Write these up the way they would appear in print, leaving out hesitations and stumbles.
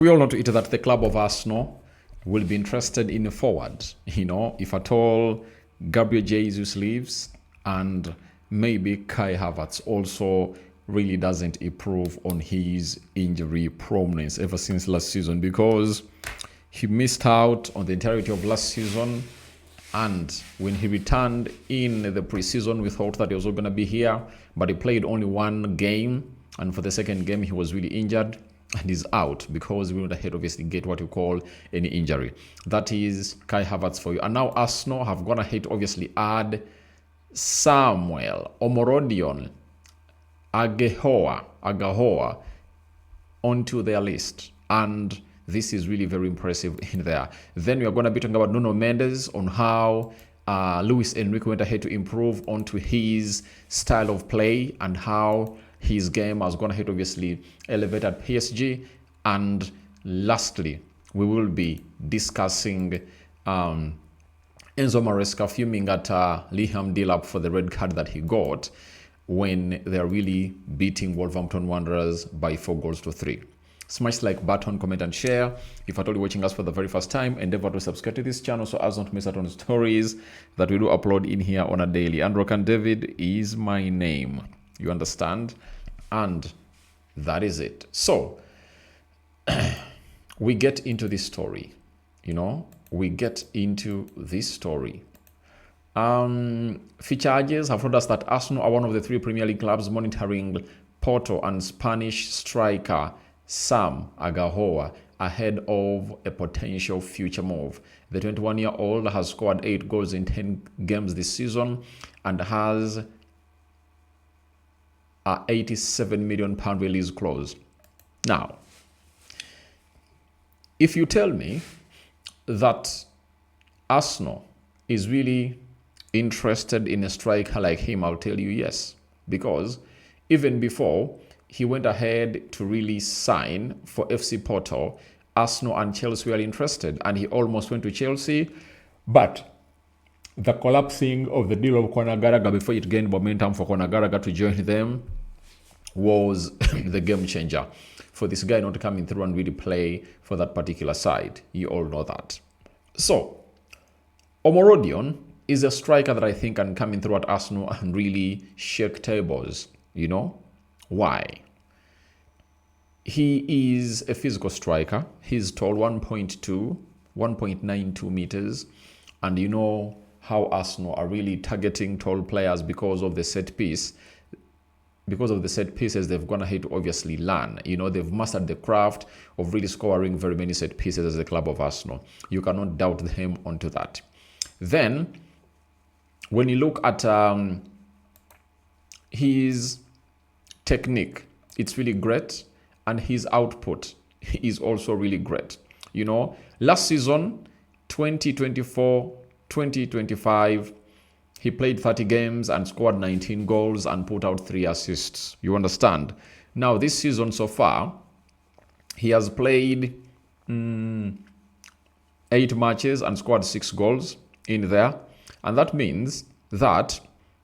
We all know to it that the club of Arsenal will be interested in a forward. If at all Gabriel Jesus leaves and maybe Kai Havertz also really doesn't improve on his injury prominence ever since last season, because he missed out on the entirety of last season. And when he returned in the preseason, we thought that he was going to be here, but he played only one game. And for the second game, he was really injured and is out because we would ahead obviously get what you call any injury. That is Kai Havertz for you. And now Arsenal have gone ahead to obviously add Samuel Omorodion Aghehowa onto their list. And this is really very impressive in there. Then we are going to be talking about Nuno Mendes on how Luis Enrique went ahead to improve onto his style of play and how his game has gone ahead obviously elevate at PSG. And lastly, we will be discussing Enzo Maresca fuming at Liam Delap for the red card that he got when they're really beating Wolverhampton Wanderers by 4-3. Smash the like button, comment and share. If at all you're watching us for the very first time, endeavor to subscribe to this channel so as not to miss out on stories that we do upload in here on a daily. And Rokani David is my name. You understand? And that is it. So we get into this story. We get into this story. Features have told us that Arsenal are one of the 3 Premier League clubs monitoring Porto and Spanish striker Samu Aghehowa ahead of a potential future move. The 21-year-old has scored 8 goals in 10 games this season and has a £87 million release clause. Now, if you tell me that Arsenal is really interested in a striker like him, I'll tell you yes. Because even before he went ahead to really sign for FC Porto, Arsenal and Chelsea were interested, and he almost went to Chelsea, but the collapsing of the deal of Conor Gallagher before it gained momentum for Conor Gallagher to join them was the game changer for this guy not coming through and really play for that particular side. You all know that. So, Omorodion is a striker that I think can come in through at Arsenal and really shake tables. Why? He is a physical striker. He's tall, 1.92 meters. And you know how Arsenal are really targeting tall players because of the set piece. Because of the set pieces, they've gone ahead to obviously learn. They've mastered the craft of really scoring very many set pieces as a club of Arsenal. You cannot doubt them onto that. Then, when you look at his technique, it's really great, and his output is also really great. Last season, 2024-2025, he played 30 games and scored 19 goals and put out 3 assists. You understand? Now, this season so far, he has played 8 matches and scored 6 goals in there. And that means that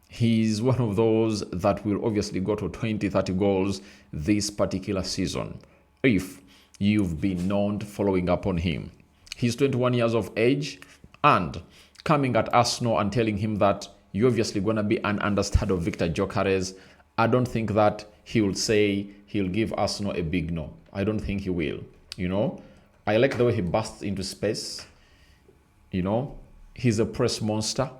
he's one of those that will obviously go to 20-30 goals this particular season if you've been known following up on him. He's 21 years of age, and coming at Arsenal and telling him that you're obviously going to be an understudy of Victor Gyökeres, I don't think that he will say he'll give Arsenal a big no. I don't think he will. I like the way he busts into space. He's a press monster.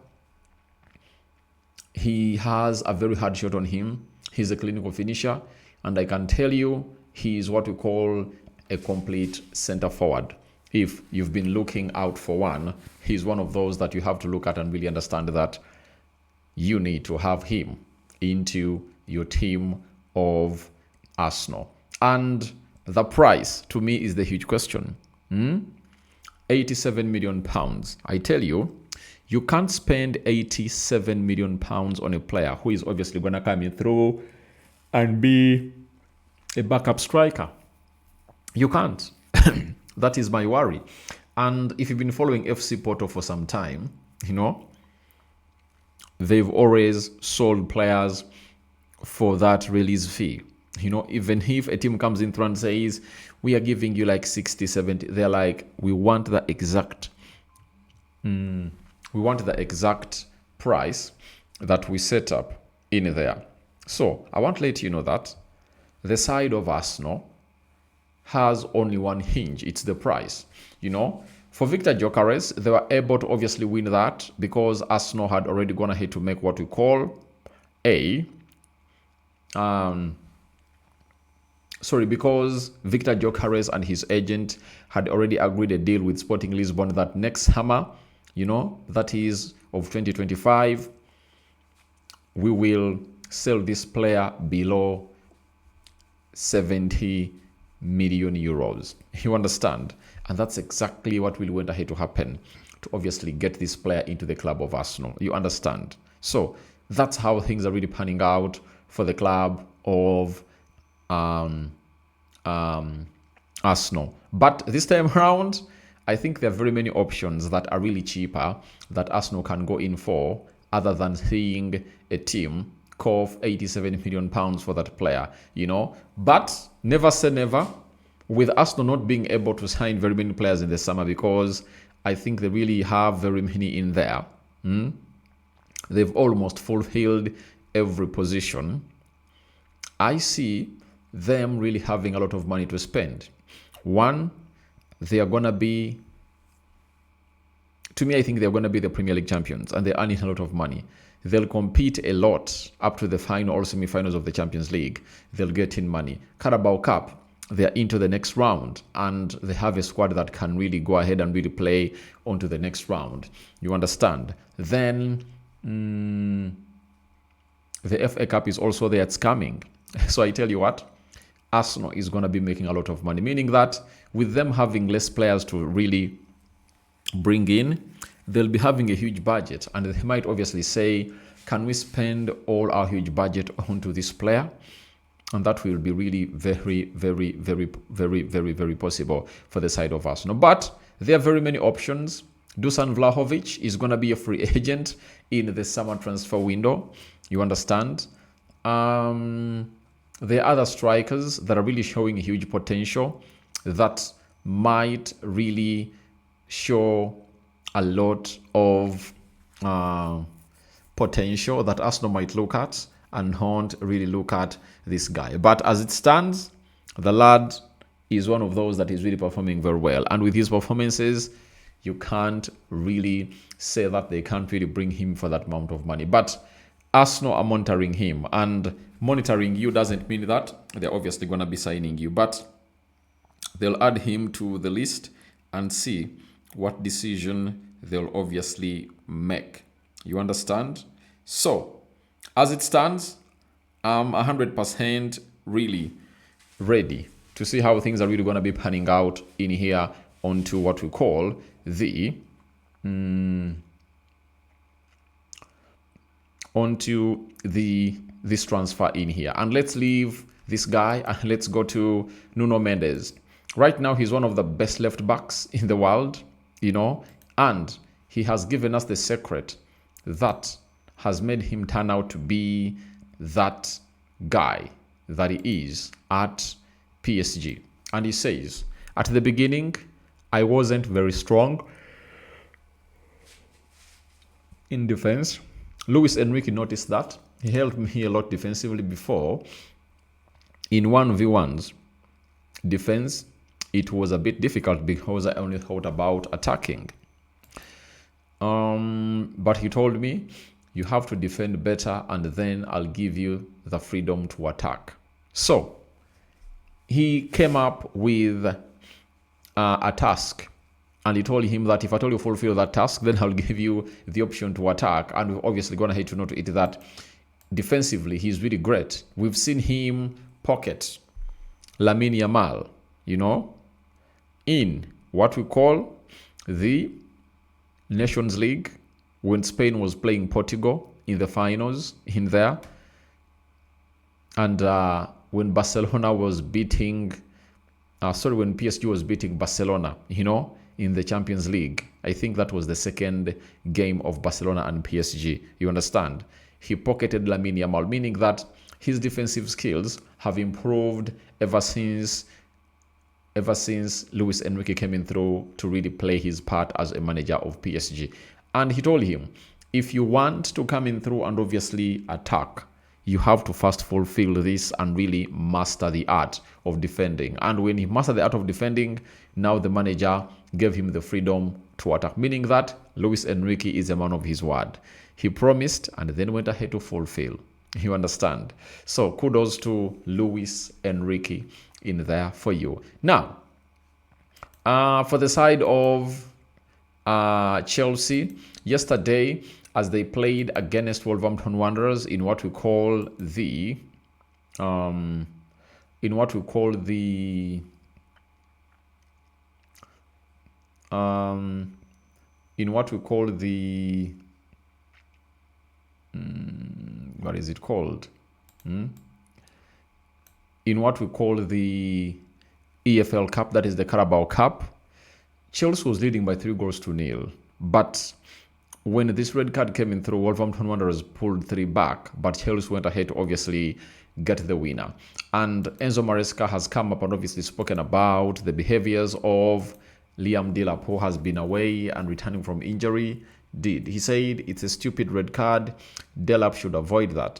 He has a very hard shot on him. He's a clinical finisher. And I can tell you, he is what we call a complete center forward. If you've been looking out for one, he's one of those that you have to look at and really understand that you need to have him into your team of Arsenal. And the price, to me, is the huge question. £87 million. I tell you, you can't spend £87 million on a player who is obviously going to come in through and be a backup striker. You can't. That is my worry. And if you've been following FC Porto for some time, they've always sold players for that release fee. You know, even if a team comes in through and says, we are giving you like 60, 70, they're like, we want the exact price that we set up in there. So I want to let you know that the side of Arsenal has only one hinge. It's the price. You know, for Victor Gyökeres, they were able to obviously win that because Arsenal had already gone ahead to make what we call because Victor Gyökeres and his agent had already agreed a deal with Sporting Lisbon that next summer, you know, that is of 2025, we will sell this player below 70 million euros. You understand? And that's exactly what will went ahead to happen to obviously get this player into the club of Arsenal. You understand? So that's how things are really panning out for the club of Arsenal. But this time around, I think there are very many options that are really cheaper that Arsenal can go in for, other than seeing a team cough 87 million pounds for that player, you know. But never say never, with Arsenal not being able to sign very many players in the summer, because I think they really have very many in there. They've almost fulfilled every position. I see them really having a lot of money to spend. One, they are going to be, to me, I think they're going to be the Premier League champions, and they're earning a lot of money. They'll compete a lot up to the final or semi-finals of the Champions League. They'll get in money. Carabao Cup, they're into the next round, and they have a squad that can really go ahead and really play onto the next round. You understand? Then the FA Cup is also there. It's coming. So I tell you what, Arsenal is going to be making a lot of money, meaning that with them having less players to really bring in, they'll be having a huge budget, and they might obviously say, can we spend all our huge budget onto this player? And that will be really very, very, very, very, very, very possible for the side of Arsenal. But there are very many options. Dusan Vlahovic is going to be a free agent in the summer transfer window. You understand? There are other strikers that are really showing huge potential that might really show a lot of potential that Arsenal might look at and not really look at this guy. But as it stands, the lad is one of those that is really performing very well. And with his performances, you can't really say that they can't really bring him for that amount of money. But Arsenal are monitoring him, and monitoring you doesn't mean that they're obviously going to be signing you, but they'll add him to the list and see what decision they'll obviously make. You understand? So, as it stands, I'm 100% really ready to see how things are really going to be panning out in here onto what we call the this transfer in here. And let's leave this guy and let's go to Nuno Mendes. Right now, he's one of the best left backs in the world, you know, and he has given us the secret that has made him turn out to be that guy that he is at PSG. And he says, at the beginning, I wasn't very strong in defense. Luis Enrique noticed that. He helped me a lot defensively before. In 1v1s defense, it was a bit difficult because I only thought about attacking. But he told me, you have to defend better and then I'll give you the freedom to attack. So he came up with a task, and he told him that if at all you fulfill that task, then I'll give you the option to attack. And we've obviously gone ahead to note it that defensively, he's really great. We've seen him pocket Lamine Yamal, you know, in what we call the Nations League when Spain was playing Portugal in the finals in there. And when Barcelona was beating, when PSG was beating Barcelona, you know, in the Champions League. I think that was the second game of Barcelona and PSG. You understand? He pocketed Lamine Yamal, meaning that his defensive skills have improved ever since Luis Enrique came in through to really play his part as a manager of PSG. And he told him, if you want to come in through and obviously attack, you have to first fulfill this and really master the art of defending. And when he mastered the art of defending, now the manager gave him the freedom to attack, meaning that Luis Enrique is a man of his word. He promised and then went ahead to fulfill. You understand? So kudos to Luis Enrique in there for you. Now, for the side of Chelsea, yesterday, as they played against Wolverhampton Wanderers in what we call the what is it called? In what we call the EFL Cup, that is the Carabao Cup, Chelsea was leading by 3-0. But when this red card came in through, Wolverhampton Wanderers pulled 3 back, but Chelsea went ahead to obviously get the winner. And Enzo Maresca has come up and obviously spoken about the behaviors of Liam Delap, who has been away and returning from injury. He said it's a stupid red card. Delap should avoid that.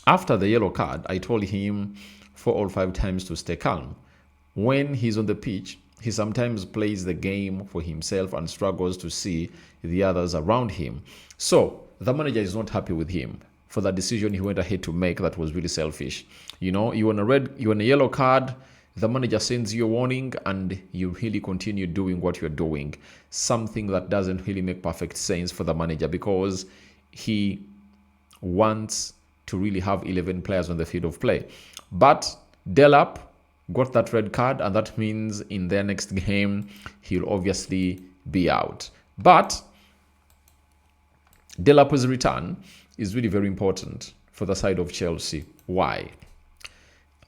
After the yellow card, I told him 4 or 5 times to stay calm. When he's on the pitch, he sometimes plays the game for himself and struggles to see the others around him. So the manager is not happy with him for the decision he went ahead to make that was really selfish. You know, you're on a yellow card, the manager sends you a warning and you really continue doing what you're doing. Something that doesn't really make perfect sense for the manager, because he wants to really have 11 players on the field of play. But Delap got that red card, and that means in their next game, he'll obviously be out. But Delap's return is really very important for the side of Chelsea. Why?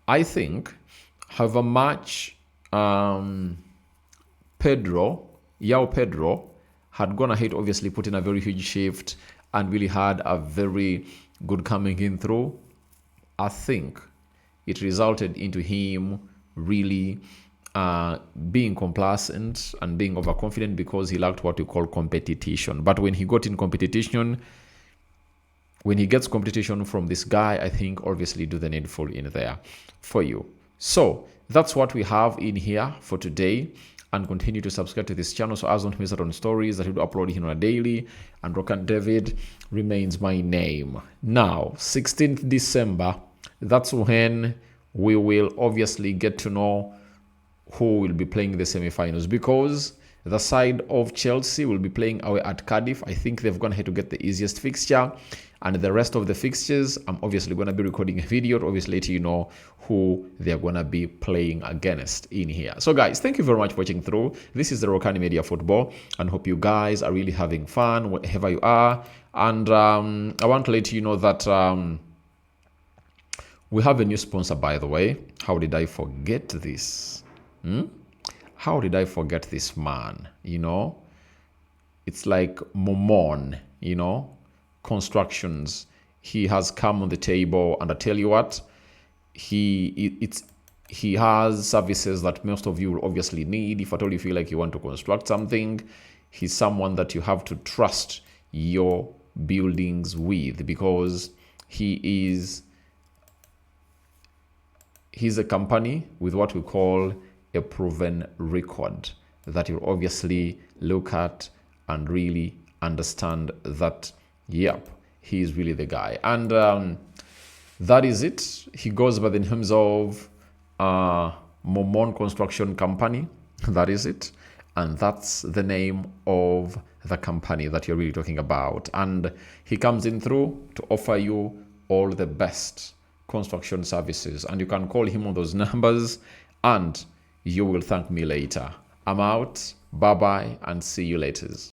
I think however much Pedro had gone ahead, obviously put in a very huge shift and really had a very good coming in through, I think it resulted into him really being complacent and being overconfident, because he lacked what we call competition. But when he got in competition, when he gets competition from this guy, I think obviously do the needful in there for you. So that's what we have in here for today. And continue to subscribe to this channel so as don't miss out on stories that we do upload here on a daily. And Rokani David remains my name. Now, 16th December, that's when we will obviously get to know who will be playing the semi-finals, because the side of Chelsea will be playing away at Cardiff. I think they've gone ahead to get the easiest fixture, and the rest of the fixtures, I'm obviously going to be recording a video to obviously let you know who they're going to be playing against in here. So guys, thank you very much for watching through. This is the Rokani Media Football, and hope you guys are really having fun wherever you are. And I want to let you know that we have a new sponsor, by the way. How did I forget this? How did I forget this man? You know, it's like Momon, you know, Constructions. He has come on the table, and I tell you what, he has services that most of you will obviously need. If at all you feel like you want to construct something, he's someone that you have to trust your buildings with, because he's a company with what we call a proven record that you'll obviously look at and really understand that, yep, he is really the guy. And that is it. He goes by the names of Momon Construction Company. That is it. And that's the name of the company that you're really talking about. And he comes in through to offer you all the best construction services. And you can call him on those numbers and you will thank me later. I'm out. Bye-bye and see you later.